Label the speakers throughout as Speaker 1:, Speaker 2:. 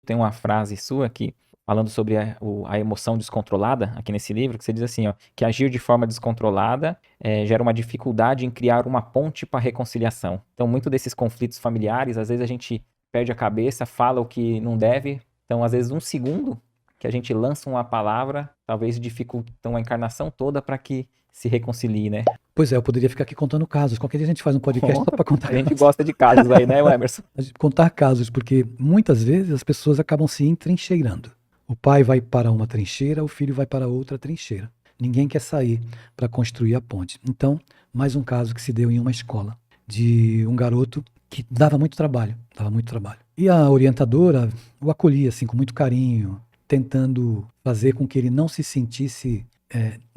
Speaker 1: tem uma frase sua que, falando sobre a emoção descontrolada, aqui nesse livro, que você diz assim, ó, que agir de forma descontrolada gera uma dificuldade em criar uma ponte para a reconciliação. Então, muito desses conflitos familiares, às vezes a gente perde a cabeça, fala o que não deve. Então, às vezes, um segundo que a gente lança uma palavra, talvez dificultam a encarnação toda para que se reconcilie, né?
Speaker 2: Pois é, eu poderia ficar aqui contando casos. Qualquer dia a gente faz um podcast só
Speaker 1: Conta,
Speaker 2: para contar
Speaker 1: a gente
Speaker 2: casos.
Speaker 1: gosta de casos aí, né, Emerson?
Speaker 2: Contar casos, porque muitas vezes as pessoas acabam se entrincheirando. O pai vai para uma trincheira, o filho vai para outra trincheira. Ninguém quer sair para construir a ponte. Então, mais um caso que se deu em uma escola, de um garoto que dava muito trabalho, dava muito trabalho. E a orientadora o acolhia assim com muito carinho, tentando fazer com que ele não se sentisse,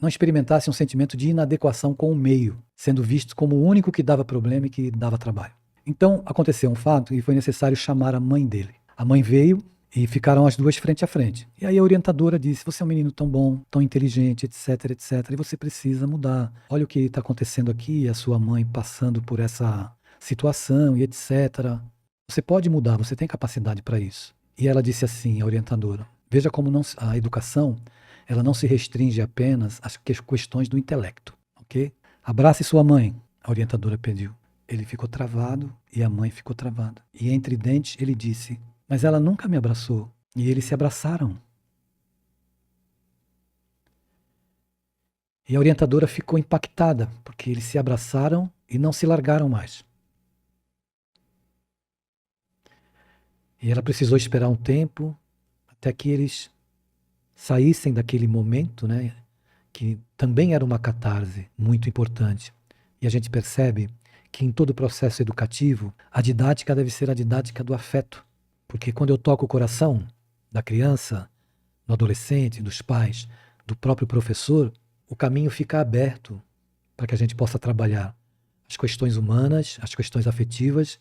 Speaker 2: não experimentasse um sentimento de inadequação com o meio, sendo visto como o único que dava problema e que dava trabalho. Então aconteceu um fato e foi necessário chamar a mãe dele. A mãe veio e ficaram as duas frente a frente. E aí a orientadora disse: você é um menino tão bom, tão inteligente, etc, etc, e você precisa mudar. Olha o que está acontecendo aqui, a sua mãe passando por essa situação e etc. Você pode mudar, você tem capacidade para isso. E ela disse assim, a orientadora: veja como a educação ela não se restringe apenas às questões do intelecto, ok? Abrace sua mãe, a orientadora pediu. Ele ficou travado e a mãe ficou travada. E entre dentes ele disse: mas ela nunca me abraçou. E eles se abraçaram. E a orientadora ficou impactada, porque eles se abraçaram e não se largaram mais. E ela precisou esperar um tempo até que eles saíssem daquele momento, né, que também era uma catarse muito importante. E a gente percebe que em todo o processo educativo, a didática deve ser a didática do afeto. Porque quando eu toco o coração da criança, do adolescente, dos pais, do próprio professor, o caminho fica aberto para que a gente possa trabalhar as questões humanas, as questões afetivas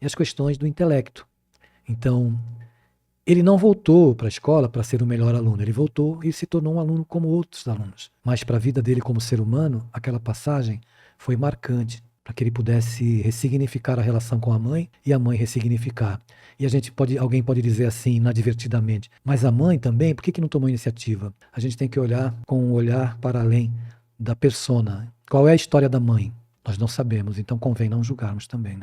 Speaker 2: e as questões do intelecto. Então, ele não voltou para a escola para ser o melhor aluno, ele voltou e se tornou um aluno como outros alunos. Mas para a vida dele como ser humano, aquela passagem foi marcante, para que ele pudesse ressignificar a relação com a mãe e a mãe ressignificar. E alguém pode dizer assim, inadvertidamente, mas a mãe também, por que não tomou iniciativa? A gente tem que olhar com um olhar para além da persona. Qual é a história da mãe? Nós não sabemos, então convém não julgarmos também, né?